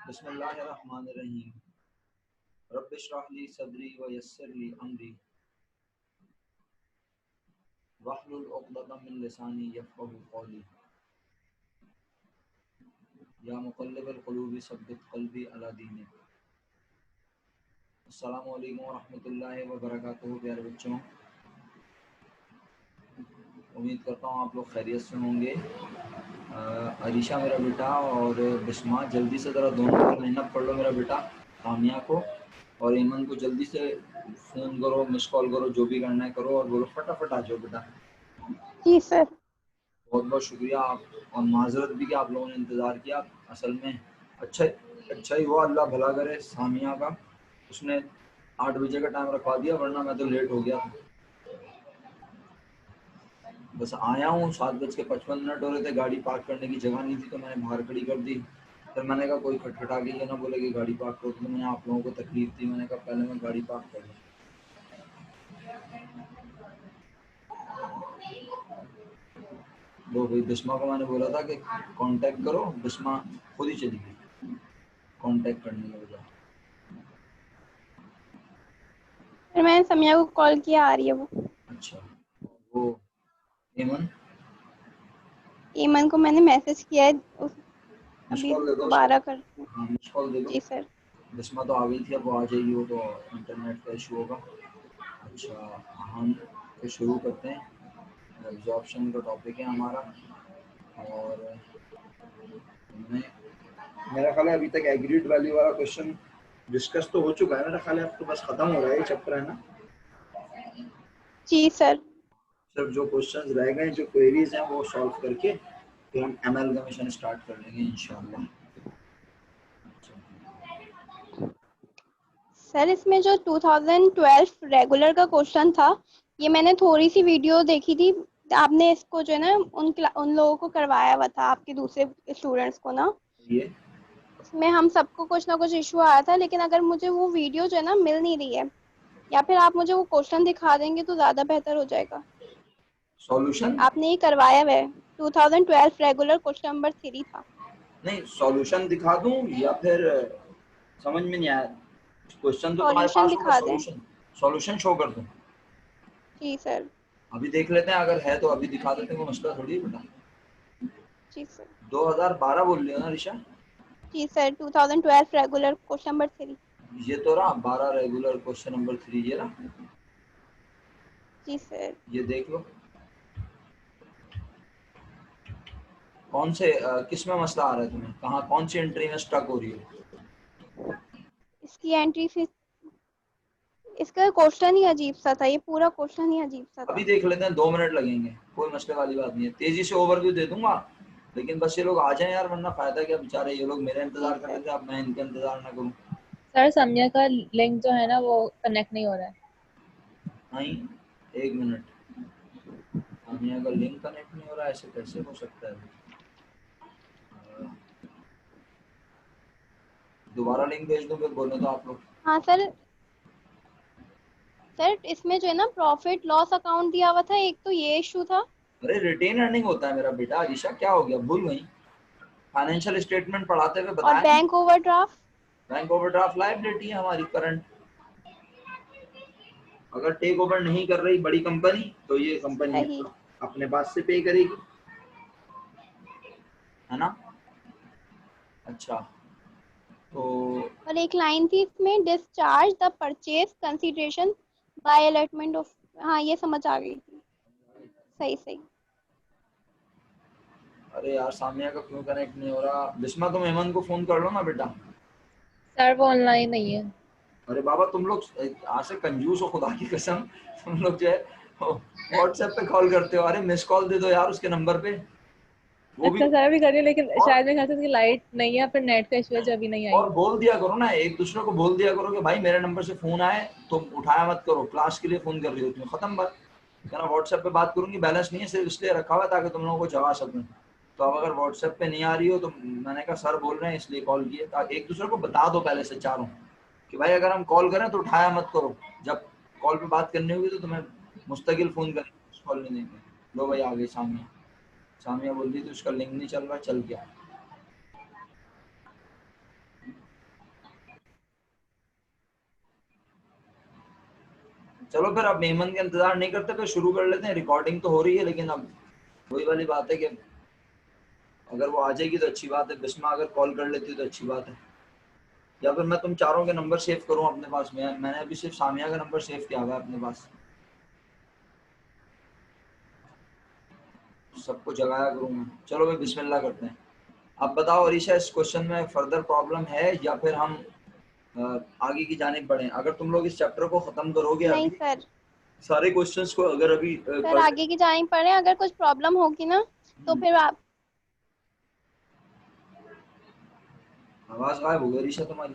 बिस्मिल्लाहिर्रहमानिर्रहीम। रब्बिश्रह ली सदरी व यस्सिर ली अमरी वहलुल उक़दतम मिन लिसानी यफ़क़हू क़ौली। या मुक़ल्लिबल क़ुलूबि सब्बित क़ल्बी अला दीनिक। अस्सलामु अलैकुम व रहमतुल्लाहि व बरकातुहू। प्यारे बच्चों, उम्मीद करता हूँ आप लोग खैरियत से होंगे। अरीशा मेरा बेटा और बिस्मा, जल्दी से ज़रा दोनों को लाइनअप कर लो मेरा बेटा। कामिया को और ईमन को जल्दी से फ़ोन करो, मिस कॉल करो, जो भी करना है करो और बोलो फटाफट आ जाओ बेटा। जी सर। बहुत बहुत शुक्रिया आप, और माजरत भी कि आप लोगों ने इंतज़ार किया। असल में अच्छा ही हुआ, अल्लाह भला करे सामिया का, उसने 8 बजे का टाइम रखवा दिया, वरना मैं तो लेट हो गया था। बस आया हूँ, 7:55 हो रहे थे, गाड़ी पार्क करने की जगह नहीं थी तो मैंने बाहर खड़ी कर दी। फिर मैंने कहा कोई खटखटा के ये ना बोले कि गाड़ी पार्क करो, तो मैंने आप लोगों को तकलीफ दी, मैंने कहा पहले मैं गाड़ी पार्क कर लूँ। वो भाई बिस्मा को मैंने बोला था कि कांटेक्ट करो, बिस्मा खुद ही चली गई कांटेक्ट करने के बजाय। फिर मैंने समिया को कॉल किया, आ रही है वो। अच्छा, वो एमन ईमन को मैंने मैसेज किया है, मिस अभी कॉल दे दो उसको। दोबारा कर। हाँ मिस कॉल दे दो। जी सर। बिस्मा तो आ गई थी, अब वो आ जाएगी, वो तो इंटरनेट का इशू होगा। अच्छा, हम तो शुरू करते हैं। एब्जॉर्प्शन का टॉपिक है हमारा, और हमने मेरा ख्याल है अभी तक एग्रीड वैल्यू वाला क्वेश्चन डिस्कस तो हो चुका है मेरा ख्याल है, अब तो बस खत्म हो रहा है ये चैप्टर, है ना। जी सर। सिर्फ जो क्वेश्चंस रह गए, जो क्वेरीज हैं वो सॉल्व करके फिर हम एमएलगमेशन स्टार्ट कर लेंगे इंशाल्लाह। सर इसमें जो 2012 रेगुलर का क्वेश्चन था, ये मैंने थोड़ी सी वीडियो देखी थी। आपने इसको जो है ना उन लोगों को करवाया हुआ था, आपके दूसरे स्टूडेंट्स को ना। ये इसमें हम सबको कुछ ना कुछ इशू आया था, लेकिन अगर मुझे वो वीडियो जो है ना मिल नहीं रही है, या फिर आप मुझे वो क्वेश्चन दिखा देंगे तो ज़्यादा बेहतर हो जाएगा। सॉल्यूशन आपने ये करवाया हुआ है, 2012 रेगुलर क्वेश्चन नंबर 3 था। नहीं, सॉल्यूशन दिखा दूं या फिर समझ में नहीं आया। क्वेश्चन तो तुम्हारे सॉल्यूशन पास होगा, दिखा दें। सॉल्यूशन सॉल्यूशन शो कर दूं। जी सर। अभी देख लेते हैं, अगर है तो अभी दिखा देते हैं, वो मसला थोड़ी है बेटा। जी सर। 2012 बोल लिया ना ऋषा। जी सर, 2012 रेगुलर क्वेश्चन नंबर 3। ये तो रहा 12 रेगुलर क्वेश्चन नंबर 3, ये रहा। जी सर। ये देख लो कौन से किस में मसला आ रहा है तुम्हें, कहाँ कौन सी एंट्री में स्टक हो रही है। इसकी एंट्री फीस, इसका क्वेश्चन ही अजीब सा था, ये पूरा क्वेश्चन ही अजीब सा अभी था। देख लेते हैं, 2 मिनट लगेंगे, कोई मसले वाली बात नहीं है, तेजी से ओवरव्यू दे दूंगा, लेकिन बस ये लोग आ जाएं यार, वरना फायदा क्या, बेचारे ये लोग मेरा जी इंतजार कर रहे सर। थे, अब मैं इनका इंतजार ना करूं। सर सम्या का लिंक जो है ना वो कनेक्ट नहीं हो रहा है। नहीं, 1 मिनट, सामिया का लिंक कनेक्ट नहीं हो रहा, ऐसे कैसे हो सकता है। दोबारा लिंक भेज दूं फिर बोले तो आप लोग। हाँ सर। सर इसमें जो है ना प्रॉफिट लॉस अकाउंट दिया हुआ था, एक तो ये इशू था। अरे रिटेन अर्निंग होता है मेरा बेटा, अरीशा क्या हो गया, भूल गई। फाइनेंशियल स्टेटमेंट पढ़ाते हुए और बताया। Bank overdraft. Bank overdraft liability है हमारी करंट। अगर टेक ओवर नहीं कर रही बड़ी कंपनी तो ये कंपनी सही। अपने पास से पे करेगी, है ना। अच्छा, तो और एक लाइन थी इसमें, discharge the purchase consideration by allotment of. हाँ ये समझ आ गई थी। सही सही। अरे यार सामिया का क्यों कनेक्ट नहीं हो रहा। बिस्मा तुम हेमंत को फोन कर लो ना बेटा। सर वो ऑनलाइन नहीं है। अरे बाबा तुम लोग आज से कंजूस हो खुदा की कसम, तुम लोग जो है व्हाट्सएप पे कॉल करते हो, अरे मिस कॉल दे दो यार उसके नंबर पे, वो भी। अच्छा सर अभी करिए, लेकिन और शायद मेरे ख्याल से उसकी लाइट नहीं है, फिर नेट का इशू है जो अभी नहीं आई। और बोल दिया करो ना, एक दूसरे को बोल दिया करो कि भाई मेरे नंबर से फोन आए तुम उठाया मत करो, क्लास के लिए फोन कर रही हो तुम, खत्म बात। कहना व्हाट्सएप पे बात करूंगी, बैलेंस नहीं है, सिर्फ इसलिए रखा हुआ है ताकि तुम लोगों को जगा सकूं। तो अब अगर व्हाट्सएप पे नहीं आ रही हो तो मैंने कहा सर बोल रहे हैं इसलिए कॉल किए, ताकि एक दूसरे को बता दो पहले से चारों कि भाई अगर हम कॉल करें तो उठाया मत करो, जब कॉल पे बात करनी होगी तो तुम्हें मुस्तकिल फोन करेंगे, कॉल नहीं देंगे। लो भाई आ गई सामिया। सामिया बोल रही थी उसका लिंक नहीं चल रहा, चल गया। चलो फिर अब मेहमान के इंतजार नहीं करते, फिर शुरू कर लेते हैं। रिकॉर्डिंग तो हो रही है, लेकिन अब वही वाली बात है कि अगर वो आ जाएगी तो अच्छी बात है, बिस्मा अगर कॉल कर लेती है तो अच्छी बात है, या फिर मैं तुम चारों के नंबर सेव करूं अपने पास में। मैंने अभी सिर्फ सामिया का नंबर सेव किया हुआ है अपने पास, सबको जगाया करूं मैं। चलो भाई बिस्मिल्लाह करते हैं। अब बताओ अरीशा, इस क्वेश्चन में फर्दर प्रॉब्लम है या फिर हम आगे की जानिब बढ़ें? अगर तुम लोग इस चैप्टर को खत्म करोगे नहीं अभी, सर, सारे क्वेश्चंस को अगर अभी सर आगे की जानी पड़े, अगर कुछ प्रॉब्लम होगी ना तो फिर आप। आवाज गायब हो गई अरीशा तुम्हारी।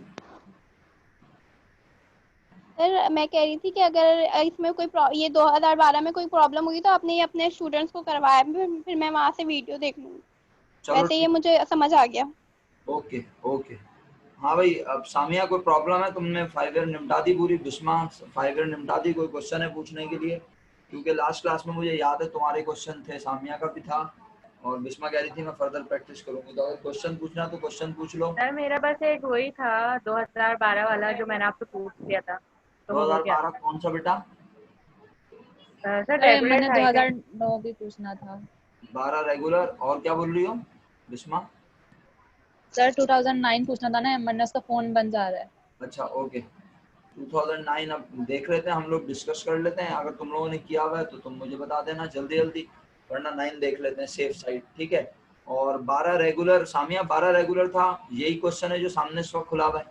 सर मैं कह रही थी कि अगर इसमें कोई ये 2012 में कोई प्रॉब्लम हुई तो आपने ये अपने स्टूडेंट्स को करवाया, फिर मैं वहां से वीडियो देख लूंगी। चलो वैसे ये ठीक, मुझे समझ आ गया। Okay okay. हाँ भाई, अब सामिया कोई प्रॉब्लम है? तुमने 5 ईयर निपटा दी पूरी, बिस्मा 5 ईयर निपटा दी? कोई क्वेश्चन है पूछने के लिए? क्योंकि लास्ट क्लास में मुझे याद है तुम्हारे क्वेश्चन थे, सामिया का भी था, और बिस्मा कह रही थी मैं फर्दर प्रैक्टिस करूंगी। तो अगर क्वेश्चन पूछना तो क्वेश्चन पूछ लो। सर मेरा बस एक वही था 2012 वाला जो मैंने आपसे पूछ लिया था, तो वो हो गया 2012 कौन सा बेटा? सर सर रेगुलर मैंने था क्या? 2009 भी पूछना था 12 रेगुलर, और क्या बोल रही हो बिस्मा? सर। 2009 पूछना था ना, वरना उसका फोन बन जा रहा है। अच्छा ओके, 2009 अब देख लेते हैं हम लोग, डिस्कस कर लेते हैं। अगर तुम लोगों ने किया हुआ है तो तुम मुझे बता देना जल्दी जल्दी, वरना 9 देख लेते हैं सेफ साइड, ठीक है। और 12 रेगुलर, सामिया 12 रेगुलर था, यही क्वेश्चन है जो सामने इस वक्त खुला हुआ है।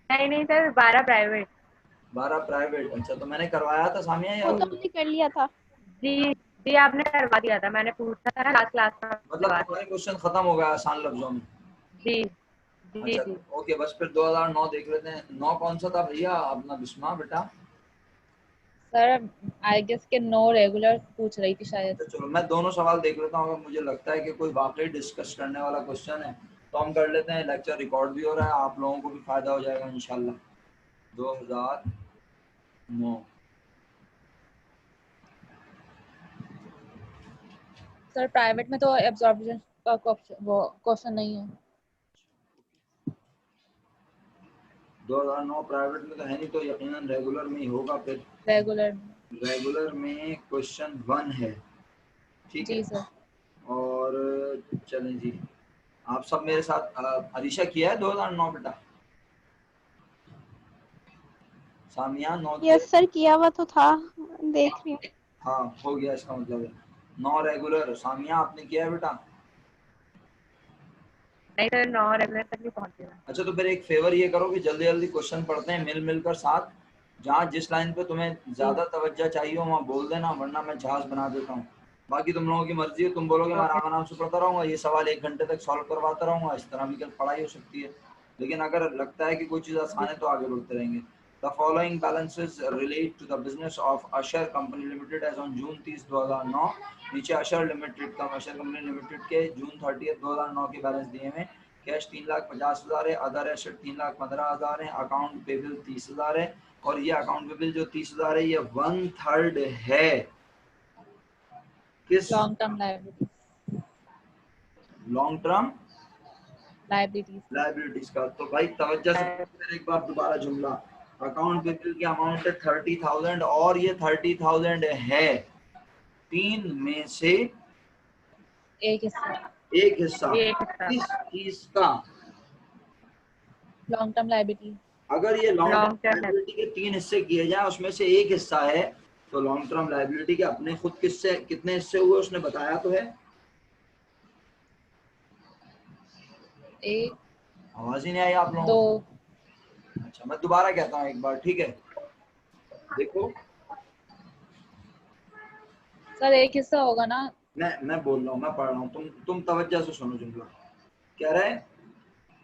नहीं नहीं सर, 12 प्राइवेट। 12 प्राइवेट, अच्छा तो मैंने करवाया था सामिया, या वो तो हमने कर लिया था। जी जी, आपने करवा दिया था, मैंने पूछा था ना लास्ट क्लास में आपके मतलब पास। तुम्हारे क्वेश्चन खत्म हो गया आसान लफ्जों में? जी जी अच्छा जी। ओके, बस फिर 2009 देख लेते हैं। 9 कौन सा था भैया अपना बिस्मा बेटा? सर आई गेस के 9 रेगुलर पूछ रही थी शायद। तो चलो मैं दोनों सवाल देख लेता हूँ, अगर मुझे लगता है कि कोई वाकई डिस्कस करने वाला क्वेश्चन है तो हम कर लेते हैं। लेक्चर रिकॉर्ड भी हो रहा है, आप लोगों को भी फायदा हो जाएगा इंशाल्लाह। 2009 सर प्राइवेट में तो एब्जॉर्प्शन का क्वेश्चन नहीं है। 2009 प्राइवेट में तो है नहीं, तो यकीनन रेगुलर में ही होगा फिर। रेगुलर। रेगुलर में क्वेश्चन 1 है, ठीक है। जी सर। और चलें जी, आप सब मेरे साथ अरीशा किया है 2009 बेटा? सामिया 9 किया? यस सर, किया हुआ तो था, देख रही हूँ। हाँ हो गया, इसका मतलब है 9 रेगुलर। सामिया आपने किया है बेटा? नहीं सर, 9 रेगुलर तक नहीं पहुंचे। अच्छा तो फिर एक फेवर ये करो कि जल्दी जल्दी क्वेश्चन पढ़ते हैं मिल मिलकर साथ। जहाँ जिस लाइन पे तुम्हें जी ज्यादा तवज्जो चाहिए हो वहाँ बोल देना, वरना मैं जहाज बना देता हूँ। बाकी तुम लोगों की मर्जी है, तुम बोलोगे मैं ओके। आराम आराम से पढ़ता रहूंगा, ये सवाल 1 घंटे तक सॉल्व करवाता रहूंगा, इस तरह भी कल पढ़ाई हो सकती है। लेकिन अगर लगता है कि कोई चीज़ आसान है तो आगे बढ़ते रहेंगे। The following balances relate to the business of Ashar company limited as on June 30 2009। नीचे अशर लिमिटेड का, अशर कंपनी लिमिटेड के जून 30 2009 के बैलेंस दिए हुए। कैश 3,50,000 है, अदर एसेट 3,15,000 है, अकाउंट पेबल 30,000 है, और ये अकाउंट पेबल जो 30,000 है ये 1/3 है किस? Long term liabilities. Long term liabilities. Liabilities का। तो भाई तवज्जो से फिर एक बार दोबारा जुमला, अकाउंट पेबल की अमाउंट है 30,000 और ये 30,000 है 3 में से एक हिस्सा। एक हिस्सा। एक हिस्सा किस चीज का? Long term liability. अगर ये long long term term. Liability के 3 हिस्से किए जाए, उसमें से एक हिस्सा है, तो लॉन्ग टर्म लाइबिलिटी के अपने खुद किससे कितने हिस्से हुए उसने बताया तो है। एक। आवाज ही नहीं आई आप लोगों 2। को? अच्छा मैं दोबारा कहता हूँ एक बार, ठीक है। देखो सर एक हिस्सा होगा ना। मैं बोल रहा हूँ, मैं पढ़ रहा हूँ, तुम तवज्जो से सुनो जुमला। कह रहे हैं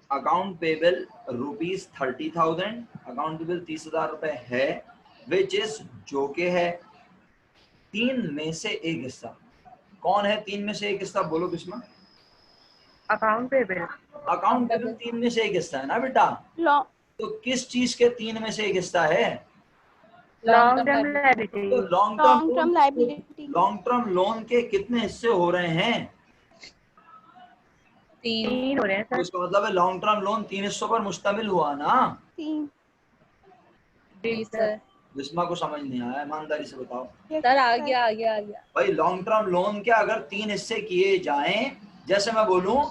अकाउंट पेबल ₹30,000, अकाउंट पेबल 30,000 रुपए है, विच इज जो के है 3 में से एक हिस्सा। कौन है 3 में से एक हिस्सा? बोलो Bisma. Account payable. Account payable 3 में से एक हिस्सा है ना बेटा? लॉन्ग तो किस चीज के 3 में से एक हिस्सा है? Long term liability. तो long term long loan, term liability के लॉन्ग टर्म लोन के कितने हिस्से हो रहे हैं? 3। 3। हो रहे हैं तो सर। इसका मतलब है लॉन्ग टर्म लोन 3 हिस्सों पर मुश्तमिल हुआ ना। 3। जी सर। बिस्मा को समझ नहीं आया, ईमानदारी से बताओ। सर आ गया आ गया आ गया। भाई लॉन्ग टर्म लोन के अगर 3 हिस्से किए जाएं, जैसे मैं बोलूं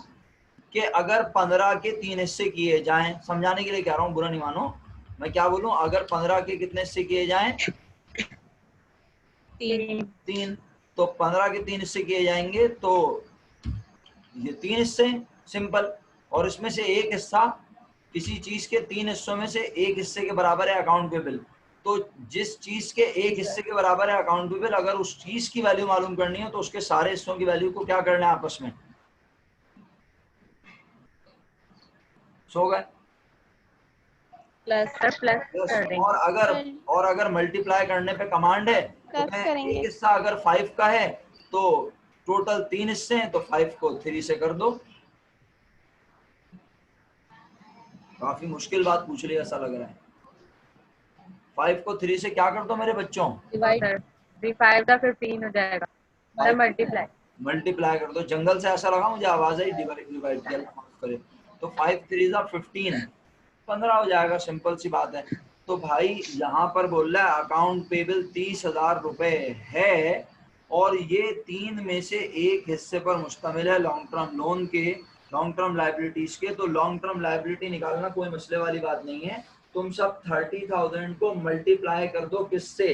कि अगर 15 के 3 हिस्से किए जाएं, समझाने के लिए कह रहा हूं, बुरा नहीं मानो, मैं क्या बोलूं, अगर 15 के कितने हिस्से किए जाएं, 3, तो 15 के 3 हिस्से किए जाएंगे तो ये 3 हिस्से सिंपल, और इसमें से एक हिस्सा किसी चीज के 3 हिस्सों में से एक हिस्से के बराबर है अकाउंट पेबल। तो जिस चीज के एक हिस्से के बराबर है अकाउंट पेबल, अगर उस चीज की वैल्यू मालूम करनी है तो उसके सारे हिस्सों की वैल्यू को क्या करना है आपस में, सो गए प्लस कर देंगे। और अगर मल्टीप्लाई करने पे कमांड है तो प्लस मैं करेंगे। एक हिस्सा अगर 5 का है तो टोटल 3 हिस्से हैं तो 5 को 3 से कर दो। काफी मुश्किल बात पूछ रही है ऐसा लग रहा है। 5 को 3 से क्या कर दो मेरे बच्चों, डिवाइड। 5 का 15 हो जाएगा, मतलब मल्टीप्लाई कर दो। जंगल से ऐसा लगा मुझे आवाज आई, डिवाइड किया, माफ करे। तो 5 3 15, 15 हो जाएगा, सिंपल सी बात है। तो भाई यहाँ पर बोल रहा है अकाउंट पेबल 30,000 रुपए है, और ये 3 में से एक हिस्से पर मुश्तमिल है लॉन्ग टर्म लोन के, लॉन्ग टर्म लाइबिलिटीज के। तो लॉन्ग टर्म लाइबिलिटी निकालना कोई मसले वाली बात नहीं है। तुम सब 30,000 को मल्टीप्लाई कर दो किससे,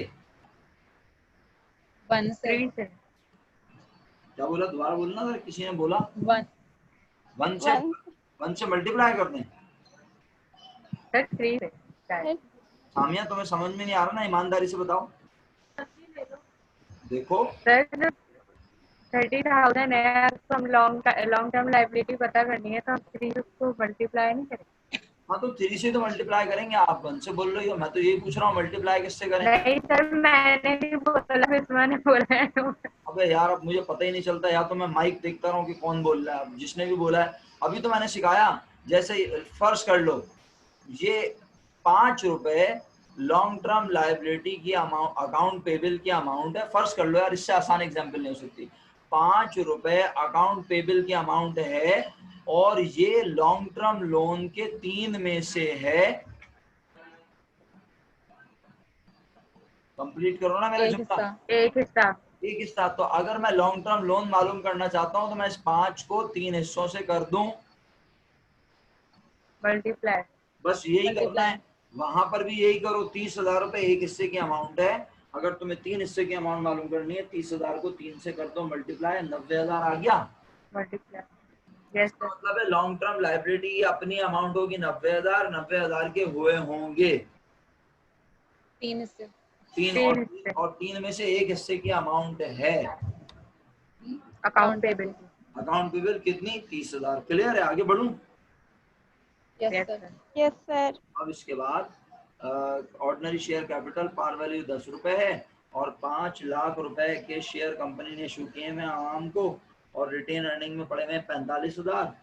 1 से। 3 से। क्या बोला, दोबारा बोलना सर, किसी ने बोला 1 1 से मल्टीप्लाई कर दें। सर 3 से शायद। सामिया तुम्हें समझ में नहीं आ रहा ना, ईमानदारी से बताओ। देखो सर जो 30,000 है, तो हम लॉन्ग टर्म लाइबिलिटी पता करनी है, तो हम 3 को मल्टीप्लाई नहीं करेंगे। हाँ तो 3 से तो मल्टीप्लाई करेंगे, आप 1 से बोल रही हो, मैं तो यही पूछ रहा हूँ मल्टीप्लाई किससे करेंगे। नहीं सर, मैंने नहीं बोला, बिस्मा ने बोला है। अबे यार अब मुझे पता ही नहीं चलता, या तो मैं माइक देखता रहूं कि कौन बोल रहा है। अब जिसने भी बोला है, अभी तो मैंने सिखाया। जैसे फर्ज कर लो ये 5 रुपए लॉन्ग टर्म लाइबिलिटी की अमाउंट, अकाउंट पेबल की अमाउंट है। फर्ज कर लो यार, इससे आसान एग्जांपल नहीं हो सकती। 5 रुपए अकाउंट पेबल की अमाउंट है, और ये लॉन्ग टर्म लोन के 3 में से है। कंप्लीट करो ना मेरा एक जुमला। हिस्सा। एक हिस्सा। एक हिस्सा, तो अगर मैं लॉन्ग टर्म लोन मालूम करना चाहता हूं तो मैं इस 5 को 3 हिस्सों से कर दूं, मल्टीप्लाई। बस यही करना है। वहां पर भी यही करो, 30,000 रुपए एक हिस्से की अमाउंट है। अगर तुम्हें 3 हिस्से की अमाउंट मालूम करनी है, 30,000 को 3 से कर दो मल्टीप्लाई, 90,000 आ गया। मल्टीप्लाई। यस इसका सर। मतलब है लॉन्ग टर्म लाइबिलिटी अपनी अमाउंट होगी 90,000, 90,000 के हुए होंगे 3 हिस्से। 3, और 3 में से एक हिस्से की अमाउंट है अकाउंट पेबल। अकाउंट पेबल कितनी, 30,000। क्लियर है, आगे बढ़ूं। Yes yes sir. Sir. Yes sir. अब इसके बाद ordinary share capital par value 10 रुपए है, और 5 लाख रुपए के शेयर कंपनी ने इशू किए हैं आवाम को, और रिटेन अर्निंग में पड़े हुए 45,000।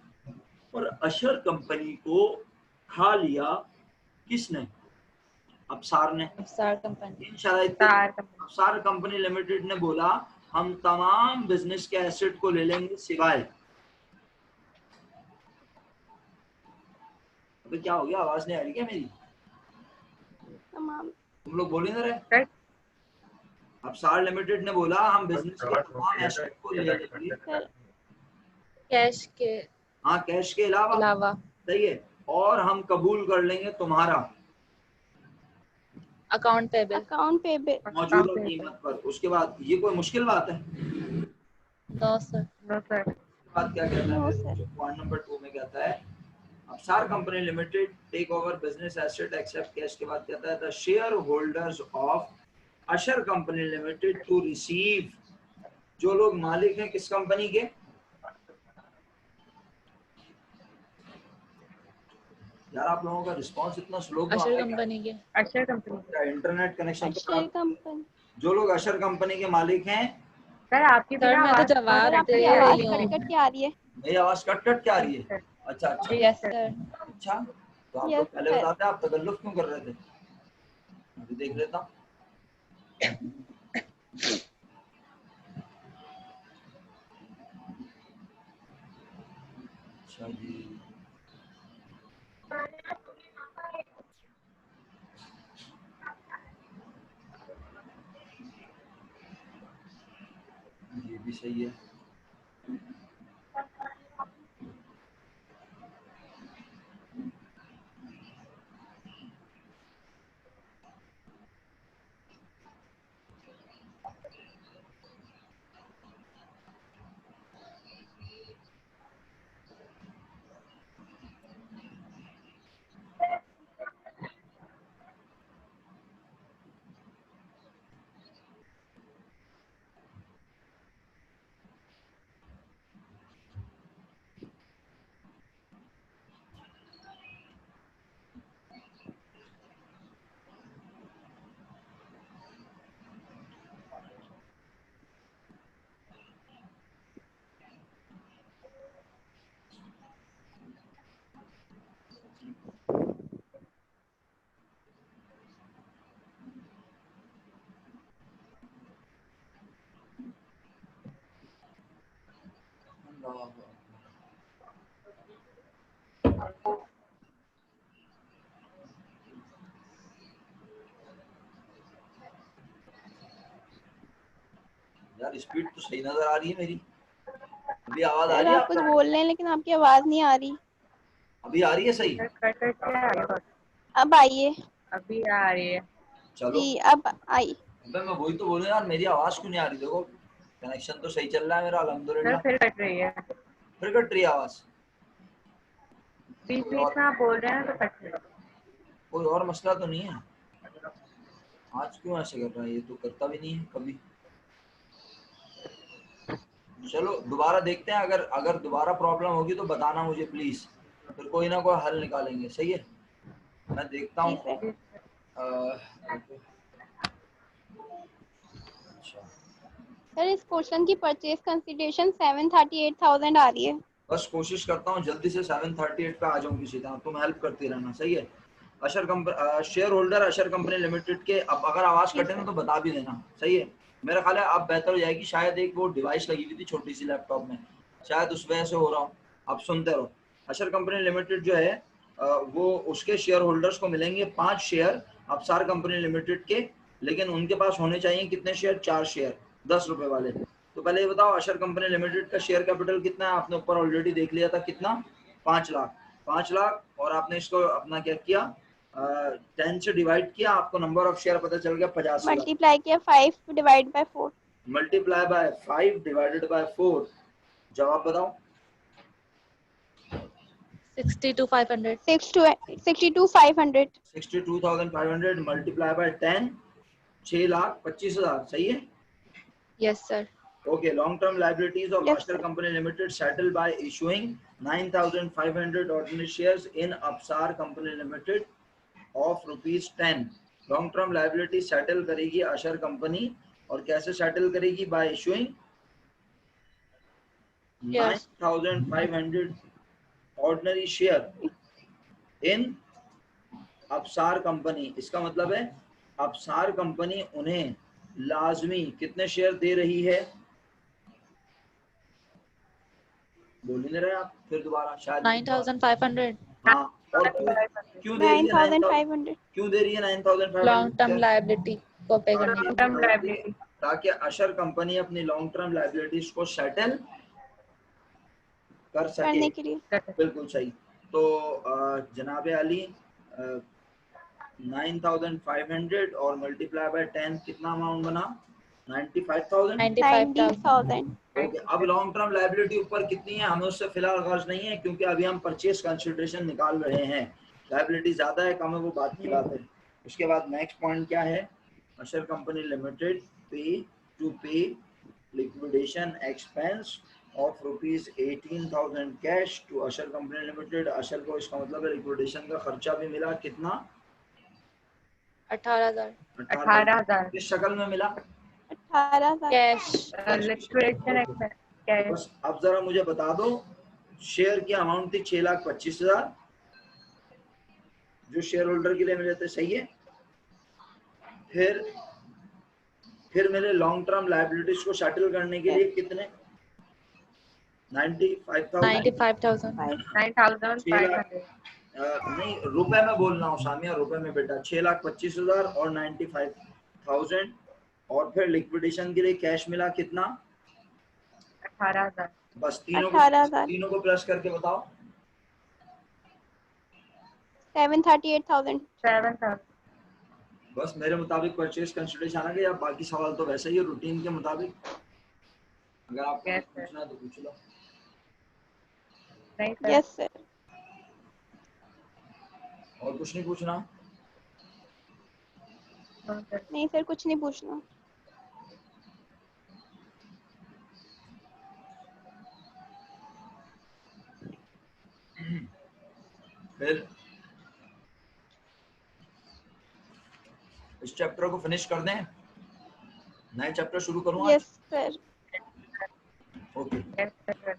और अशर कंपनी को खा लिया किसने, अफसार ने। अफसार कंपनी। इन शराइत पे अफसार कंपनी लिमिटेड ने बोला हम तमाम बिजनेस के एसेट को ले लेंगे सिवाय, अबे क्या हो गया, आवाज नहीं आ रही क्या मेरी, तमाम। तुम लोग बोल ही ना रहे। अफसार लिमिटेड ने बोला हम बिजनेस के तमाम एसेट को ले लेंगे, सर कैश के हाँ कैश के अलावा, सही है, और हम कबूल कर लेंगे तुम्हारा अकाउंट पेबल। Account payable. मौजूदा कीमत पर। उसके बाद ये कोई मुश्किल बात है। No sir. No sir. बात क्या कहता नो है, सर। पॉइंट नंबर 2 में कहता है अफसार company limited take over business asset except cash. के बाद कहता है the shareholders of Ashar company limited to receive, जो लोग मालिक हैं किस कंपनी के, यार आप लोगों का रिस्पांस इतना स्लो क्यों आ अशर रहा है, कंपनी के। अक्षर कंपनी। क्या इंटरनेट कनेक्शन अक्षर कंपनी। जो लोग अशर कंपनी के मालिक हैं। सर आपकी सर मैं तो जवाब सर दे आपकी आवाज रही कट हूँ। कट के आ रही है। मेरी आवाज कट कट क्या आ रही है, अच्छा अच्छा यस सर। अच्छा, तो आप यस लोग पहले सर। बताते आप तकल्लुफ क्यों कर रहे थे, अभी देख लेता हूं। अच्छा जी, सही है। यार स्पीड तो सही नजर आ रही है मेरी। अभी आवाज आ सर रही है आप कुछ आपको? बोल रहे हैं लेकिन आपकी आवाज नहीं आ रही। अभी आ रही है सही? कट क्या आ रही है? अब आइए अभी आ रही है। चलो जी, अब आई। अबे मैं वही तो बोलूं यार, मेरी आवाज क्यों नहीं आ रही? देखो कनेक्शन तो सही चल रहा है मेरा सर अल्हम्दुलिल्लाह। फिर कट रही है। फिर कट रही है आवाज? बीच कोई बीच और में आप बोल रहे हैं तो कट रही है। कोई और मसला तो नहीं है? आज क्यों ऐसे कर रहा है? ये तो करता भी नहीं है कभी। चलो दोबारा देखते हैं, अगर अगर दोबारा प्रॉब्लम होगी तो बताना मुझे प्लीज, फिर कोई ना कोई हल निकालेंगे। सही है, मैं देखता जी हूँ। सर। अच्छा, सर इस क्वेश्चन की परचेज कंसिडरेशन 738,000 आ रही है। बस कोशिश करता हूँ जल्दी से 738 पे आ जाऊँ किसी तरह, तुम हेल्प करती रहना। सही है। अशर कंपनी शेयर होल्डर अशर कंपनी लिमिटेड के, अब अगर आवाज जी कटे ना सर। तो बता भी देना। सही है, मेरा ख्याल है अब बेहतर हो जाएगी। शायद एक वो डिवाइस लगी हुई थी छोटी सी लैपटॉप में, शायद उस वजह से हो रहा हो। अब सुनते रहो। अशर कंपनी लिमिटेड जो है वो उसके शेयर होल्डर्स को मिलेंगे 5 शेयर अफसार कंपनी लिमिटेड के, लेकिन उनके पास होने चाहिए कितने शेयर? 4 शेयर 10 रुपए वाले। तो पहले ये बताओ अशर कंपनी लिमिटेड का शेयर कैपिटल कितना है? आपने ऊपर ऑलरेडी देख लिया था कितना, 5 लाख। 5 लाख और आपने इसको अपना क्या किया, 10 से डिवाइड किया, आपको नंबर ऑफ शेयर पता चल गया 85 लाख। मल्टीप्लाई किया 5 divide by 4। Multiply by 5 divided by 4, जवाब बताओ। 62,500। 62,500। 62,500 मल्टीप्लाई बाय 10, 6,25,000। सही है। Yes, sir. Okay, long-term liabilities of yes Ashar sir. Company Limited settled by issuing 9,500 ordinary shares in Apsar Company Limited of ₹10। Long-term liability settle करेगी Ashar Company, और कैसे settle करेगी? By issuing Yes. 9,500 ordinary share in Apsar Company। इसका मतलब है Apsar Company उन्हें लाजमी कितने शेयर दे रही है? बोल नहीं रहे आप, फिर दोबारा शायद 9,500 हाँ। और क्यों क्यों दे रही है 9,500। क्यों दे रही है 9,500? long term liability को पे करने के लॉन्ग लिए। Term liability. ताकि अशर कंपनी अपनी लॉन्ग टर्म लाइबिलिटीज को सेटल कर सके। करने के लिए। बिल्कुल सही। तो जनाब अली 9,500 और मल्टीप्लाई बाय 10 कितना अमाउंट बना? 95,000। 95,000। 90,000। ओके, अब लॉन्ग टर्म लाइबिलिटी ऊपर कितनी है हमें उससे फिलहाल गर्ज नहीं है, क्योंकि अभी हम परचेज कंसिडरेशन निकाल रहे हैं। लाइबिलिटी ज्यादा है कम है वो बात की बात है। उसके बाद नेक्स्ट पॉइंट क्या है? अशर company limited pay liquidation expense of ₹18,000 cash to अशर कंपनी लिमिटेड। अशर को इसका मतलब है लिक्विडेशन का खर्चा भी मिला। कितना? 18,000 18,000 किस शक्ल में मिला? 18,000। कैश। Liquidation expense cash. बस अब जरा मुझे बता दो, शेयर की अमाउंट थी 6,25,000 जो शेयर होल्डर के लिए मिले थे। सही है। फिर मेरे लॉन्ग टर्म लाइबिलिटीज को सेटल करने के लिए कितने? 95,000। 95,000। 9,500 नहीं, रुपए में बोल रहा हूँ सामिया, रुपए में बेटा। 6,25,000 और 95,000, और फिर लिक्विडेशन के लिए कैश मिला कितना? 18,000। बस 18,000। तीनों को प्लस करके बताओ। 738,000। 7,000। बस मेरे मुताबिक परचेज कंसिडरेशन आ गई। अब बाकी सवाल तो वैसे ही है रूटीन के मुताबिक, अगर आपको यस कुछ सर। पूछना है तो पूछ लो। नहीं सर। Yes sir. और कुछ नहीं पूछना? No sir. नहीं सर, कुछ नहीं पूछना। फिर इस चैप्टर को फिनिश कर दें, नए चैप्टर शुरू करूं आज? Yes sir. Okay. Yes sir.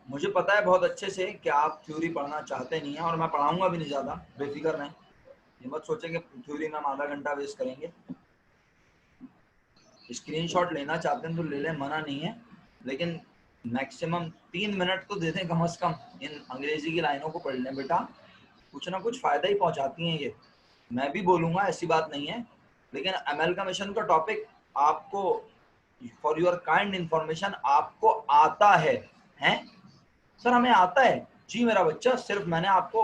मुझे पता है बहुत अच्छे से कि आप थ्योरी पढ़ना चाहते नहीं हैं, और मैं पढ़ाऊंगा भी नहीं ज़्यादा, बेफिक्र रहें। ये मत सोचें कि थ्योरी में हम आधा घंटा वेस्ट करेंगे। स्क्रीनशॉट लेना चाहते हैं तो ले लें, मना नहीं है, लेकिन मैक्सिमम 3 मिनट तो दे दें कम से कम इन अंग्रेजी की लाइनों को पढ़ने। बेटा कुछ ना कुछ फ़ायदा ही पहुंचाती हैं ये, मैं भी बोलूँगा, ऐसी बात नहीं है। लेकिन अमेलगमेशन का टॉपिक आपको, फॉर योर काइंड इंफॉर्मेशन, आपको आता है? हैं सर हमें आता है? जी मेरा बच्चा, सिर्फ मैंने आपको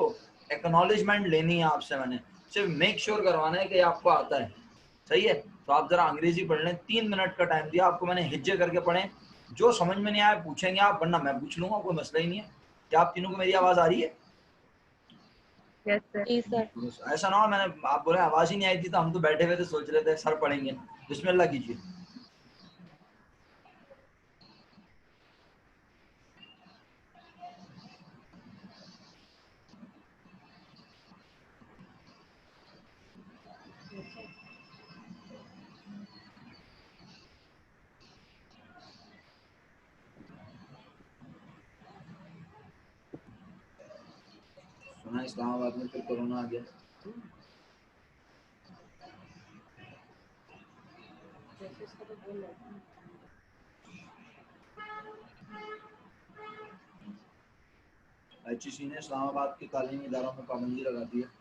एक्नॉलेजमेंट लेनी है आपसे, मैंने सिर्फ मेक श्योर करवाना है कि आपको आता है। सही है, तो आप जरा अंग्रेजी पढ़ लें। 3 मिनट का टाइम दिया आपको मैंने, हिज्जे करके पढ़ें। जो समझ में नहीं आया पूछेंगे आप, वरना मैं पूछ लूंगा, कोई मसला ही नहीं है। क्या आप तीनों को मेरी आवाज़ आ रही है? Yes sir. जी सर। ऐसा ना हो मैंने आप बोले आवाज़ ही नहीं आई थी तो हम तो बैठे हुए थे सोच रहे थे सर पढ़ेंगे। बिस्मिल्लाह कीजिए। सुना इस्लामाबाद में फिर कोरोना आ गया। HEC ने इस्लामाबाद के तालीमी इदारों में पाबंदी लगा दी है।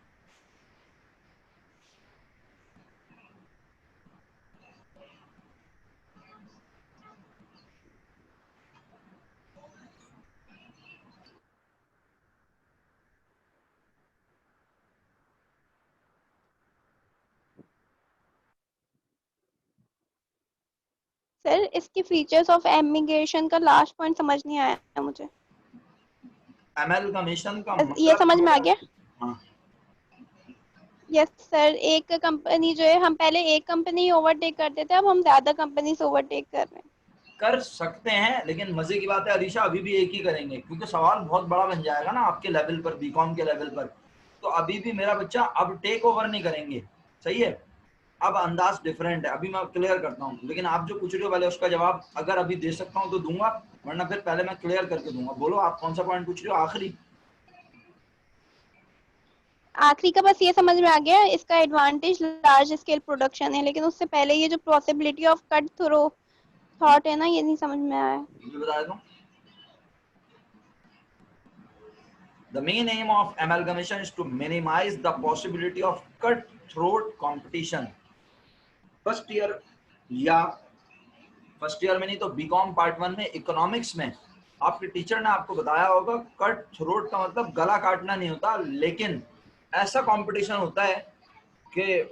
सर इसके फीचर्स ऑफ एमिग्रेशन का लास्ट पॉइंट समझ नहीं आया मुझे। अमेलगमेशन का ये समझ में आ मतलब, गया? हाँ यस सर, एक कंपनी जो है, हम पहले एक कंपनी ओवरटेक करते थे, अब हम ज्यादा कंपनी से ओवरटेक कर रहे हैं। कर सकते हैं, लेकिन मजे की बात है अरीशा अभी भी एक ही करेंगे, क्योंकि सवाल बहुत बड़ा बन जाएगा ना आपके लेवल पर, बीकॉम के लेवल पर। तो अभी भी मेरा बच्चा अब टेक ओवर नहीं करेंगे। सही है, अब अंदाज डिफरेंट है, अभी मैं क्लियर करता हूँ। लेकिन आप जो पूछ रहे हो पहले उसका जवाब अगर अभी दे सकता हूँ तो दूंगा, वरना फिर पहले मैं क्लियर करके दूंगा। बोलो आप कौन सा पॉइंट पूछ रहे हो आखिरी? आखिरी का बस ये समझ में आ गया, इसका एडवांटेज लार्ज स्केल प्रोडक्शन है, लेकिन उससे पहले ये जो पॉसिबिलिटी ऑफ कट थ्रो थॉट है ना, ये नहीं समझ में आया। ये बता देता हूँ। The main aim of amalgamation is to minimize the possibility of cutthroat competition. First year या फर्स्ट ईयर में नहीं तो बीकॉम पार्ट 1 में इकोनॉमिक्स में आपके टीचर ने आपको बताया होगा, कट थ्रोट का मतलब गला काटना नहीं होता, लेकिन ऐसा कंपटीशन होता है कि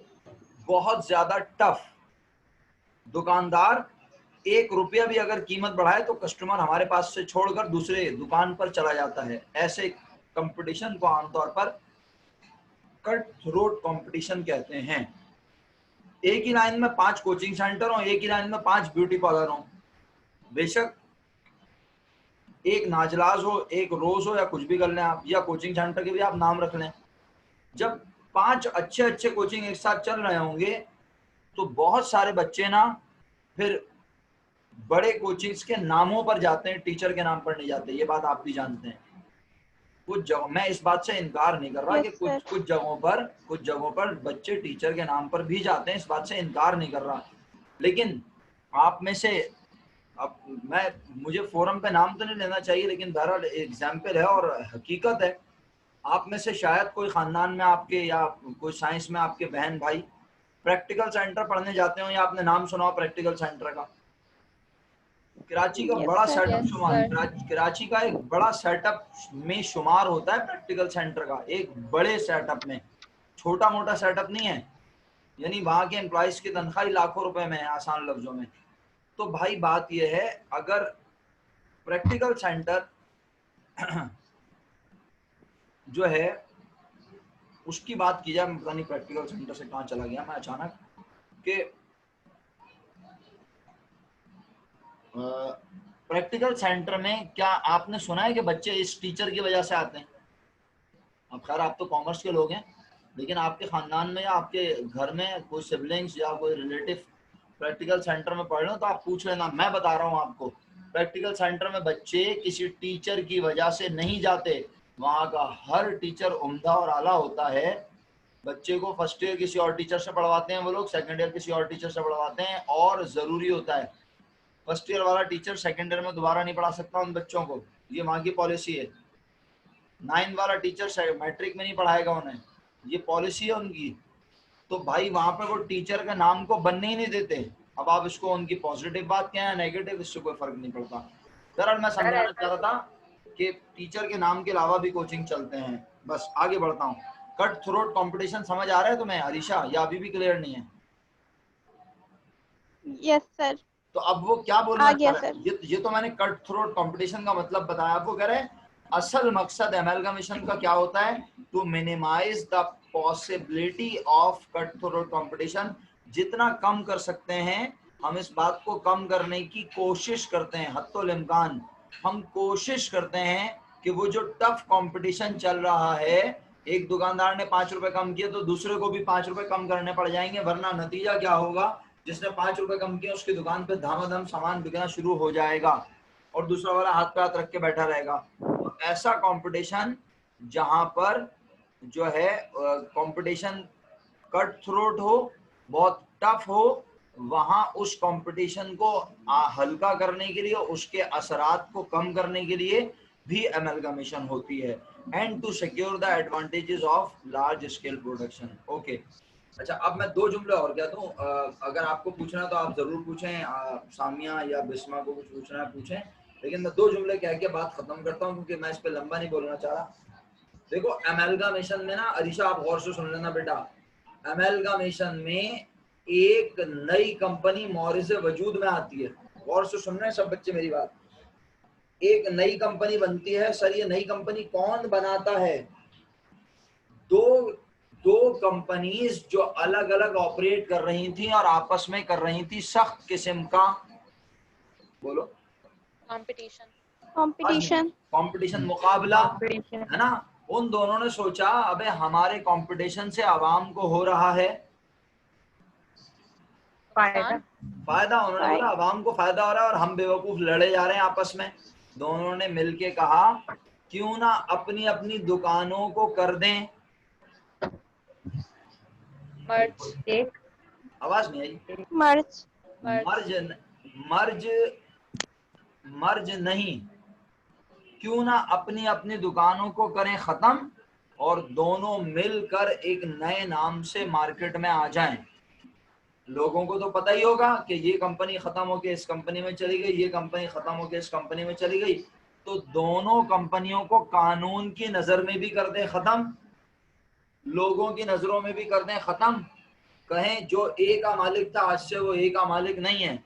बहुत ज्यादा टफ। दुकानदार 1 रुपया भी अगर कीमत बढ़ाए तो कस्टमर हमारे पास से छोड़कर दूसरे दुकान पर चला जाता है। ऐसे कंपटीशन को आमतौर पर कट थ्रोट कंपटीशन कहते हैं। एक ही लाइन में 5 कोचिंग सेंटर हो, एक ही लाइन में 5 ब्यूटी पार्लर हो, बेशक एक नाजलाज हो, एक रोज हो, या कुछ भी कर लें आप, या कोचिंग सेंटर के भी आप नाम रख लें। जब 5 अच्छे अच्छे कोचिंग एक साथ चल रहे होंगे तो बहुत सारे बच्चे ना फिर बड़े कोचिंग्स के नामों पर जाते हैं, टीचर के नाम पर नहीं जाते। ये बात आप भी जानते हैं। कुछ जगह, मैं इस बात से इनकार नहीं कर रहा Yes, कि sir. कुछ जगहों पर बच्चे टीचर के नाम पर भी जाते हैं, इस बात से इनकार नहीं कर रहा। लेकिन आप में से, अब मुझे फोरम पे नाम तो नहीं लेना चाहिए, लेकिन बहरहाल एग्जाम्पल है और हकीकत है, आप में से शायद कोई खानदान में आपके या कोई साइंस में आपके बहन भाई प्रैक्टिकल सेंटर पढ़ने जाते हो, या आपने नाम सुना हो प्रैक्टिकल सेंटर का। कराची का Yes, बड़ा sir. सेटअप Yes, शुमार, sir. कराची का एक बड़ा सेटअप में शुमार होता है प्रैक्टिकल सेंटर का, एक बड़े सेटअप में, छोटा मोटा सेटअप नहीं है। यानी वहां के एम्प्लॉइज की तनख्वाह ही लाखों रुपए में है, आसान लफ्जों में। तो भाई बात यह है, अगर प्रैक्टिकल सेंटर जो है उसकी बात की जाए, पता नहीं प्रैक्टिकल सेंटर से कहाँ चला गया मैं अचानक, कि प्रैक्टिकल सेंटर में क्या आपने सुना है कि बच्चे इस टीचर की वजह से आते हैं? अब खैर आप तो कॉमर्स के लोग हैं, लेकिन आपके खानदान में या आपके घर में कोई सिबलिंग्स या कोई रिलेटिव प्रैक्टिकल सेंटर में पढ़ रहे हो तो आप पूछ लेना, मैं बता रहा हूँ आपको। प्रैक्टिकल सेंटर में बच्चे किसी टीचर की वजह से नहीं जाते, वहाँ का हर टीचर उम्दा और आला होता है। बच्चे को फर्स्ट ईयर किसी और टीचर से पढ़वाते हैं वो लोग, सेकेंड ईयर किसी और टीचर से पढ़वाते हैं, और ज़रूरी होता है फर्स्ट ईयर वाला टीचर सेकेंड ईयर में दोबारा नहीं पढ़ा सकता उन बच्चों को, ये वहाँ की पॉलिसी है। 9 वाला टीचर मैट्रिक में नहीं पढ़ाएगा उन्हें, ये पॉलिसी है उनकी। तो भाई वहां पे वो टीचर के नाम को बनने ही नहीं देते। अब आप इसको उनकी पॉजिटिव बात क्या है नेगेटिव, इससे कोई फर्क नहीं पड़ता। दरअसल मैं समझाना चाह रहा था कि टीचर के नाम के अलावा भी कोचिंग चलते हैं। बस आगे बढ़ता हूँ। कट थ्रोट कंपटीशन समझ आ रहा है तुम्हें अरीशा, या अभी भी क्लियर नहीं है? Yes, sir. तो अब वो क्या बोलना आ चाह गया रहा है, सर। ये तो मैंने कट थ्रोट कंपटीशन का मतलब बताया आपको। कह रहे हैं असल मकसद एमलगमेशन का क्या होता है, to minimise the possibility of cut throat competition. जितना कम कर सकते हैं हम इस बात को कम करने की कोशिश करते हैं, हत्तुल इम्कान हम कोशिश करते हैं कि वो जो टफ कंपटीशन चल रहा है, एक दुकानदार ने 5 रुपए कम किए तो दूसरे को भी 5 रुपए कम करने पड़ जाएंगे, वरना नतीजा क्या होगा, जिसने 5 रुपए कम किए उसकी दुकान पे धामाधम सामान बिकना शुरू हो जाएगा और दूसरा वाला हाथ पे हाथ रख के बैठा रहेगा। तो ऐसा कंपटीशन जहां पर जो है कंपटीशन कट थ्रोट हो, बहुत टफ हो, वहां उस कंपटीशन को हल्का करने के लिए, उसके असरात को कम करने के लिए भी एमलगमेशन होती है, and to secure the advantages of large scale production. Okay, अच्छा अब मैं 2 जुमले और कह दूं, अगर आपको पूछना तो आप जरूर पूछें, सामिया या बिस्मा को कुछ पूछना है पूछें, लेकिन मैं 2 जुमले कह के बात खत्म करता हूं क्योंकि मैं इस पे लंबा नहीं बोलना चाह रहा। देखो एमलगमेशन में ना, अरीशा आप गौर से सुन लेना बेटा, एमलगमेशन में एक नई कंपनी मौरिज़ वजूद में आती है। गौर से सुन रहे हैं सब बच्चे मेरी बात? एक नई कंपनी बनती है। सर ये नई कंपनी कौन बनाता है? दो कंपनीज जो अलग अलग ऑपरेट कर रही थी और आपस में कर रही थी सख्त किस्म का, बोलो, कंपटीशन, मुकाबला, है ना। उन दोनों ने सोचा अबे हमारे कंपटीशन से आवाम को हो रहा है फायदा। उन्होंने बोला आवाम को फायदा हो रहा है और हम बेवकूफ लड़े जा रहे हैं आपस में। दोनों ने मिलके कहा क्यों ना अपनी अपनी दुकानों को कर दें मर्ज। आवाज नहीं आई? मर्ज। मर्ज नहीं, क्यों ना अपनी अपनी दुकानों को करें खत्म और दोनों मिलकर एक नए नाम से मार्केट में आ जाएं। लोगों को तो पता ही होगा कि ये कंपनी खत्म होके इस कंपनी में चली गई, ये कंपनी खत्म होके इस कंपनी में चली गई, तो दोनों कंपनियों को कानून की नजर में भी कर दें खत्म, लोगों की नजरों में भी कर दें खत्म। कहें जो ए का मालिक था आज से वो ए का मालिक नहीं है,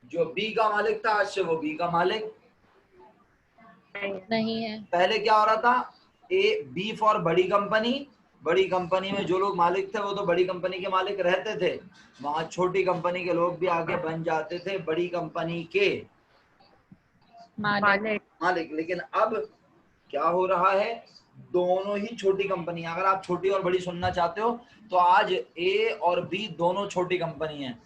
जो बी का मालिक था आज से वो बी का मालिक नहीं है। पहले क्या हो रहा था, ए बी फॉर बड़ी कंपनी, बड़ी कंपनी में जो लोग मालिक थे वो तो बड़ी कंपनी के मालिक रहते थे, वहां छोटी कंपनी के लोग भी आगे बन जाते थे बड़ी कंपनी के मालिक। लेकिन अब क्या हो रहा है, दोनों ही छोटी कंपनी, अगर आप छोटी और बड़ी सुनना चाहते हो तो आज ए और बी दोनों छोटी कंपनी हैं,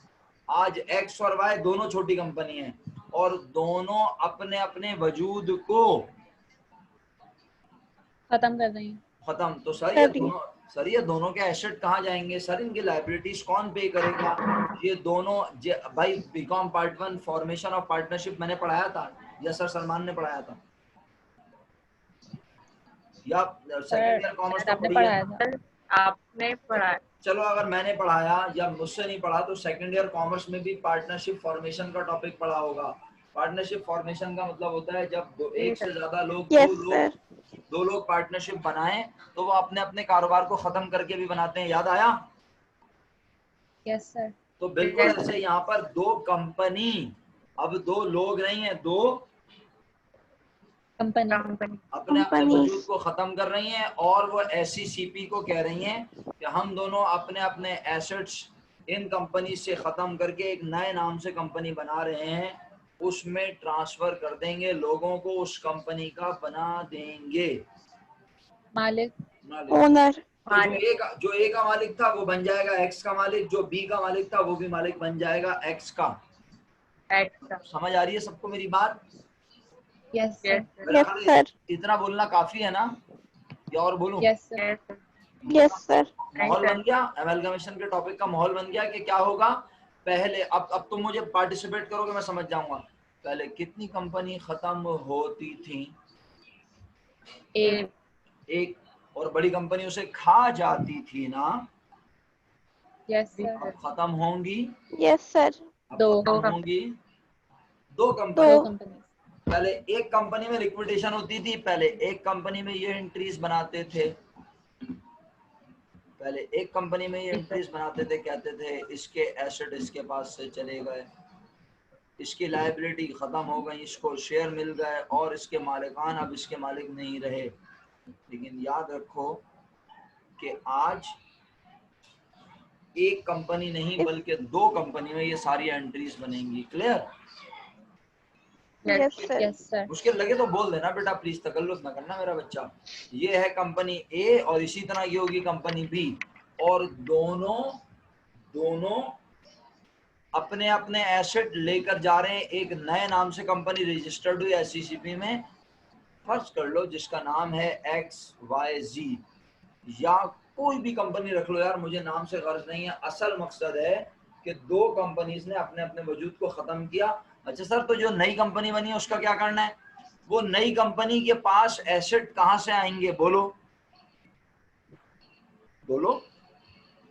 आज एक्स और वाई दोनों छोटी कंपनी हैं और दोनों अपने अपने वजूद को खत्म कर रही हूँ। खत्म। तो सर कर दिया। सर ये दोनों के एसेट कहाँ जाएंगे सर? इनकी लाइबिलिटीज कौन पे करेगा? ये दोनों भाई B Com part 1 formation of partnership मैंने पढ़ाया था या सर सलमान ने पढ़ाया था? या सेकंड ईयर कॉमर्स शायद तो आपने पढ़ी है पढ़ाया ना? था। आपने पढ़ा चलो अगर मैंने पढ़ाया या मुझसे नहीं पढ़ा तो सेकंड ईयर कॉमर्स में भी पार्टनरशिप फॉर्मेशन का टॉपिक पढ़ा होगा। पार्टनरशिप फॉर्मेशन का मतलब होता है जब जी एक से सर। ज्यादा लोग यस सर। दो लोग पार्टनरशिप बनाएं तो वो अपने अपने कारोबार को खत्म करके भी बनाते हैं। याद आया? Yes sir. तो बिल्कुल Yes, ऐसे यहाँ पर दो कंपनी, अब दो लोग नहीं है, दो कंपनी कंपनी अपने अपने कंपनीज। वजूद को खत्म कर रही हैं और वो SCCP को कह रही हैं कि हम दोनों अपने अपने एसेट्स इन कंपनी से खत्म करके एक नए नाम से कंपनी बना रहे हैं, उसमें ट्रांसफर कर देंगे, लोगों को उस कंपनी का बना देंगे मालिक। मालिक। ओनर। तो मालिक। जो ए का मालिक था वो बन जाएगा एक्स का मालिक, जो बी का मालिक था वो भी मालिक बन जाएगा एक्स का। एक्स्ट्रा। समझ आ रही है सबको मेरी बात? Yes yes sir. सर। मेरा यस ख्याल है सर। इतना बोलना काफी है ना, या और बोलूं? Yes sir. Yes sir. Yes sir. माहौल बन गया, एमलगमेशन के टॉपिक का माहौल बन गया कि क्या होगा पहले। अब तुम मुझे पार्टिसिपेट करोगे मैं समझ जाऊंगा। पहले कितनी कंपनी खत्म होती थी? एक। एक। और बड़ी कंपनी उसे खा जाती थी ना? यस जी सर। अब सर। खत्म होंगी, यस सर। अब दो खत्म होंगी दो कंपनी। दो कंपनी। पहले एक कंपनी में लिक्विडेशन होती थी, पहले एक कंपनी में ये एंट्रीज बनाते थे, पहले एक कंपनी में ये जी सर। एंट्रीज बनाते थे, कहते थे इसके एसेट इसके पास से चले गए, इसकी लायबिलिटी खत्म हो गई, इसको शेयर मिल गए और इसके मालिकान अब इसके मालिक नहीं रहे। लेकिन याद रखो कि आज एक कंपनी नहीं इफ बल्कि दो कंपनी में ये सारी एंट्रीज बनेंगी। Clear? Yes yes sir. Yes sir. मुश्किल लगे तो बोल देना बेटा, प्लीज तकल्लुफ ना करना मेरा बच्चा। ये है कंपनी ए और इसी तरह ये होगी कंपनी बी, और दोनों दोनों अपने अपने एसेट लेकर जा रहे हैं, एक नए नाम से कंपनी रजिस्टर्ड हुई SCCP में, फर्ज कर लो जिसका नाम है XYZ, या कोई भी कंपनी रख लो यार, मुझे नाम से गर्ज नहीं है, असल मकसद है कि दो कंपनीज ने अपने अपने वजूद को खत्म किया। अच्छा सर, तो जो नई कंपनी बनी है उसका क्या करना है? वो नई कंपनी के पास एसेट कहां से आएंगे? बोलो बोलो।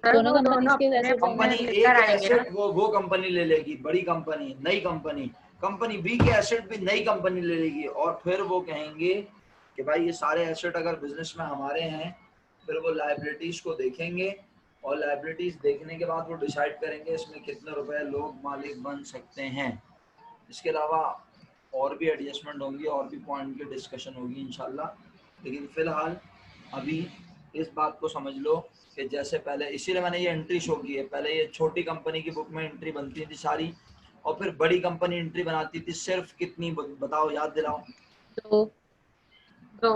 सर दोनों वो कंपनीज दोनों के अपने एसेट कंपनी अपने ए लेकर के आएंगे ना। एसेट वो कंपनी ले लेगी, बड़ी कंपनी, नई कंपनी। कंपनी बी के एसेट भी नई कंपनी ले लेगी, और फिर वो कहेंगे कि भाई ये सारे एसेट अगर बिजनेस में हमारे हैं, फिर वो लायबिलिटीज को देखेंगे, और लायबिलिटीज देखने के बाद वो डिसाइड करेंगे इसमें कितने रुपए लोग मालिक बन सकते हैं। इसके अलावा और भी एडजस्टमेंट होंगी, और भी पॉइंट की डिस्कशन होगी इंशाल्लाह। लेकिन फिलहाल अभी इस बात को समझ लो कि जैसे पहले, इसीलिए मैंने ये एंट्री शो की है, पहले ये छोटी कंपनी की बुक में एंट्री बनती थी सारी, और फिर बड़ी कंपनी एंट्री बनाती थी। सिर्फ कितनी बताओ, याद दिलाओ। दो। दो।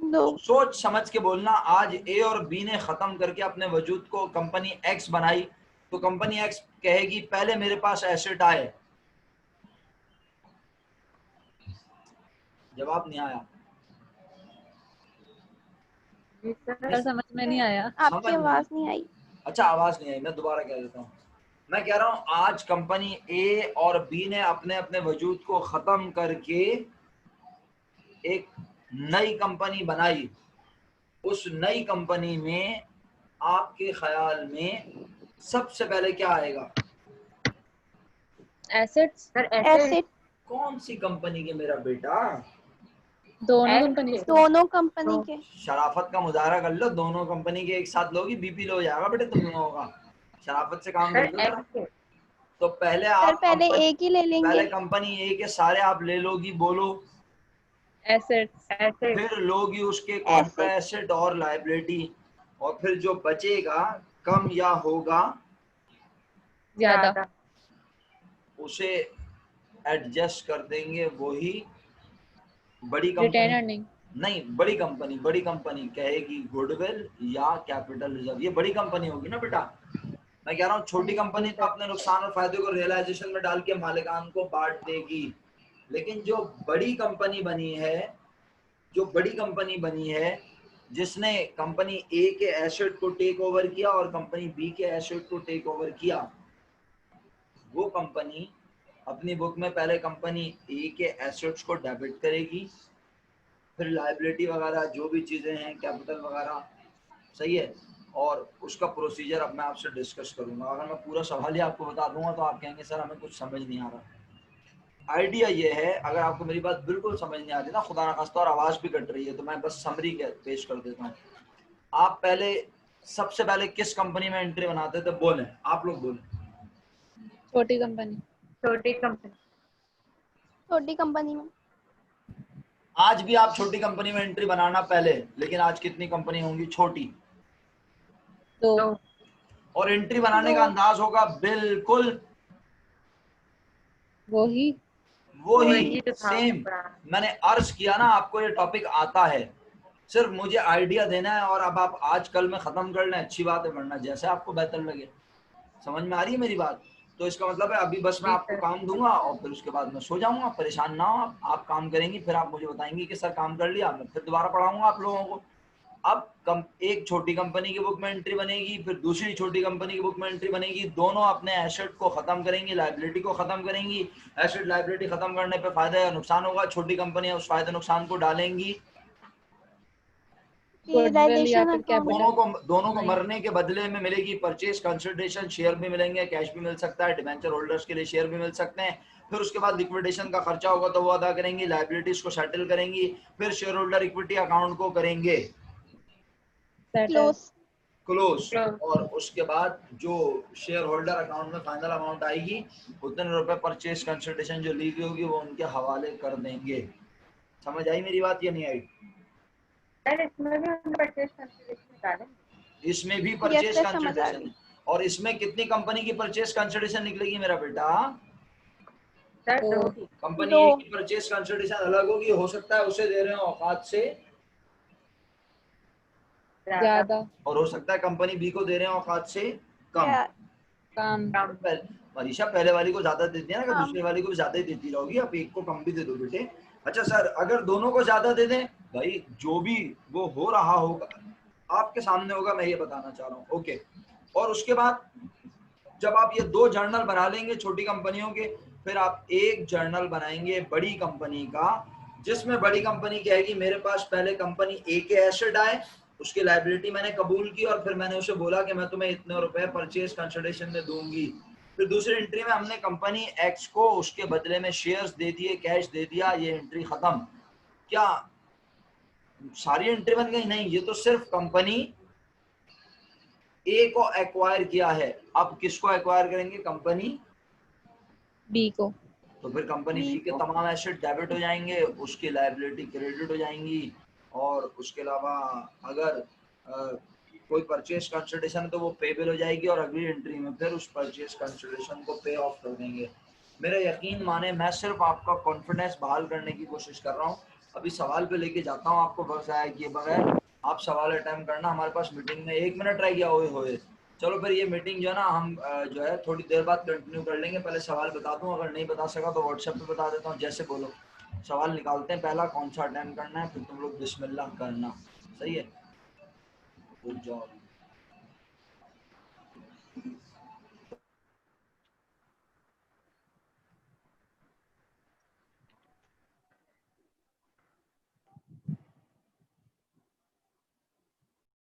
दो। सोच समझ के बोलना। आज ए और बी ने खत्म करके अपने वजूद को कंपनी एक्स बनाई, तो कंपनी एक्स कहेगी पहले मेरे पास एसेट आए। जवाब नहीं आया? जी सर। सर समझ में नहीं आया। आपकी समझ आवाज नहीं आई। अच्छा, आवाज नहीं आई, मैं दोबारा कह देता हूँ। मैं कह रहा हूँ आज कंपनी ए और बी ने अपने अपने वजूद को खत्म करके एक नई कंपनी बनाई। उस नई कंपनी में आपके ख्याल में सबसे पहले क्या आएगा? एसेट्स। सर ऐसे एसेट। कौन सी कंपनी के मेरा बेटा? दोनों X कंपनी के। दोनों कंपनी दो। के। शराफत का मुजाहरा कर लो, दोनों कंपनी के एक साथ लोगी, बीपी लो हो जाएगा बेटे तुम लोगों का। शराफत से काम सर कर लो जरा। एक्स के। तो पहले सर आप पहले कंपनी, एक ही ले लेंगे। पहले कंपनी ए के सारे आप ले लोगी, बोलो। एसेट्स। ऐसे। फिर लोगी उसके कॉन्ट्रा एसेट। एसेट और लायबिलिटी, और फिर जो बचेगा कम या होगा ज्यादा। ज्यादा। उसे एडजस्ट कर देंगे। वही बड़ी रिटेन कंपनी अर्निंग। नहीं, बड़ी कंपनी कहेगी गुडविल या कैपिटल रिजर्व। ये बड़ी कंपनी होगी ना बेटा। मैं कह रहा हूँ छोटी कंपनी तो अपने नुकसान और फायदे को रियलाइजेशन में डाल के मालिकान को बांट देगी, लेकिन जो बड़ी कंपनी बनी है जो बड़ी कंपनी बनी है, जिसने कंपनी ए के एसेट को टेक ओवर किया और कंपनी बी के एसेट को टेक ओवर किया, वो कंपनी अपनी बुक में पहले कंपनी ए के एसेट्स को डेबिट करेगी, फिर लायबिलिटी वगैरह जो भी चीजें हैं, कैपिटल वगैरह, सही है, और उसका प्रोसीजर अब मैं आपसे डिस्कस करूंगा। अगर मैं पूरा सवाल ही आपको बता दूंगा तो आप कहेंगे सर हमें कुछ समझ नहीं आ रहा। आइडिया ये है, अगर आपको मेरी बात बिल्कुल समझ नहीं आ रही ना, खुदा ना खास्ता, और आवाज भी कट रही है, तो मैं बस समरी पेश कर देता हूँ। आप पहले सबसे पहले किस कंपनी में एंट्री बनाते थे? बोले, आप लोग बोले। छोटी कंपनी। छोटी कंपनी। छोटी कंपनी में। आज भी आप छोटी कंपनी में एंट्री बनाना पहले, लेकिन आज कितनी कंपनी होंगी छोटी? दो। और एंट्री बनाने का अंदाज होगा बिल्कुल वही सेम। मैंने अर्ज किया ना, आपको ये टॉपिक आता है, सिर्फ मुझे आइडिया देना है, और अब आप आज कल में खत्म कर लें, अच्छी बात है, वरना जैसे आपको बेहतर लगे। समझ में आ रही है मेरी बात? तो इसका मतलब है अभी बस मैं आपको काम दूंगा और फिर उसके बाद मैं सो जाऊंगा। परेशान ना हो आप काम करेंगी, फिर आप मुझे बताएंगी कि सर काम कर लिया, मैं फिर दोबारा पढ़ाऊंगा आप लोगों को। अब एक छोटी कंपनी की बुक में एंट्री बनेगी, फिर दूसरी छोटी कंपनी की बुक में एंट्री बनेगी, दोनों अपने एसेट को खत्म करेंगी, लायबिलिटी को खत्म करेंगी। एसेट लायबिलिटी खत्म करने पे फायदा या नुकसान होगा, छोटी कंपनियां उस फायदे नुकसान को डालेंगी। दोनों को मरने के बदले में मिलेगी परचेज कंसिडरेशन, शेयर भी मिलेंगे, कैश भी मिल सकता है, डिबेंचर होल्डर्स के लिए शेयर भी मिल सकते हैं। फिर उसके बाद लिक्विडेशन का खर्चा होगा तो वो अदा करेंगी, लायबिलिटीज को सेटल करेंगी, फिर शेयर होल्डर इक्विटी अकाउंट को करेंगे क्लोज, और उसके बाद जो शेयर होल्डर अकाउंट में फाइनल अमाउंट आएगी, उतने रुपए परचेज कंसिडरेशन जो ली गई होगी वो उनके हवाले कर देंगे। समझ आई मेरी बात या नहीं आई? इसमें भी परचेज कंसिडरेशन, और इसमें कितनी कंपनी की परचेज कंसिडरेशन निकलेगी मेरा बेटा? कंपनी ए की परचेज कंसिडरेशन अलग होगी, हो सकता है उसे दे रहे हो औकात से ज्यादा, और हो सकता है कंपनी बी को दे रहे हो औकात से कम। मनीषा पहले वाली को ज्यादा देती है ना, कि दूसरे वाली को ज्यादा ही देती रहोगी, आप एक को कम भी दे दो बेटे। अच्छा सर, अगर दोनों को ज्यादा दे दें, भाई जो भी वो हो रहा होगा आपके सामने होगा, मैं ये बताना चाह रहा हूँ। ओके, और उसके बाद जब आप ये दो जर्नल बना लेंगे छोटी कंपनियों के, फिर आप एक जर्नल बनाएंगे बड़ी कंपनी का, जिसमें बड़ी कंपनी कहेगी मेरे पास पहले कंपनी ए के एसेट आए, उसकी लायबिलिटी मैंने कबूल की, और फिर मैंने उसे बोला कि मैं तुम्हें इतने रुपए परचेज कंसिडरेशन में दूंगी। फिर दूसरी एंट्री में हमने कंपनी एक्स को उसके बदले में शेयर्स दे दिए, कैश दे दिया, ये एंट्री खत्म। क्या सारी एंट्री बन गई? नहीं, ये तो सिर्फ कंपनी ए को एक्वायर किया है। अब किसको एक्वायर करेंगे? कंपनी बी को। तो फिर कंपनी बी के तमाम एसेट डेबिट हो जाएंगे, उसकी लायबिलिटी क्रेडिट हो जाएंगी, और उसके अलावा अगर कोई परचेज कंसिडरेशन है तो वो पेबल हो जाएगी, और अगली एंट्री में फिर उस परचेज कंसिडरेशन को पे ऑफ कर देंगे। मेरा यकीन माने, मैं सिर्फ आपका कॉन्फिडेंस बहाल करने की कोशिश कर रहा हूँ। अभी सवाल पे लेके जाता हूँ आपको, बस आया किए बगैर आप सवाल अटेम्प्ट करना। हमारे पास मीटिंग में 1 मिनट रह गया होए। चलो फिर ये मीटिंग जो है ना, हम जो है थोड़ी देर बाद कंटिन्यू कर लेंगे। पहले सवाल बता दूं, अगर नहीं बता सका तो व्हाट्सएप पे बता देता हूँ, जैसे बोलो। सवाल निकालते हैं, पहला कौन सा अटेम्प्ट करना है, फिर तुम लोग बिस्मिल्लाह करना। सही है, गुड जॉब।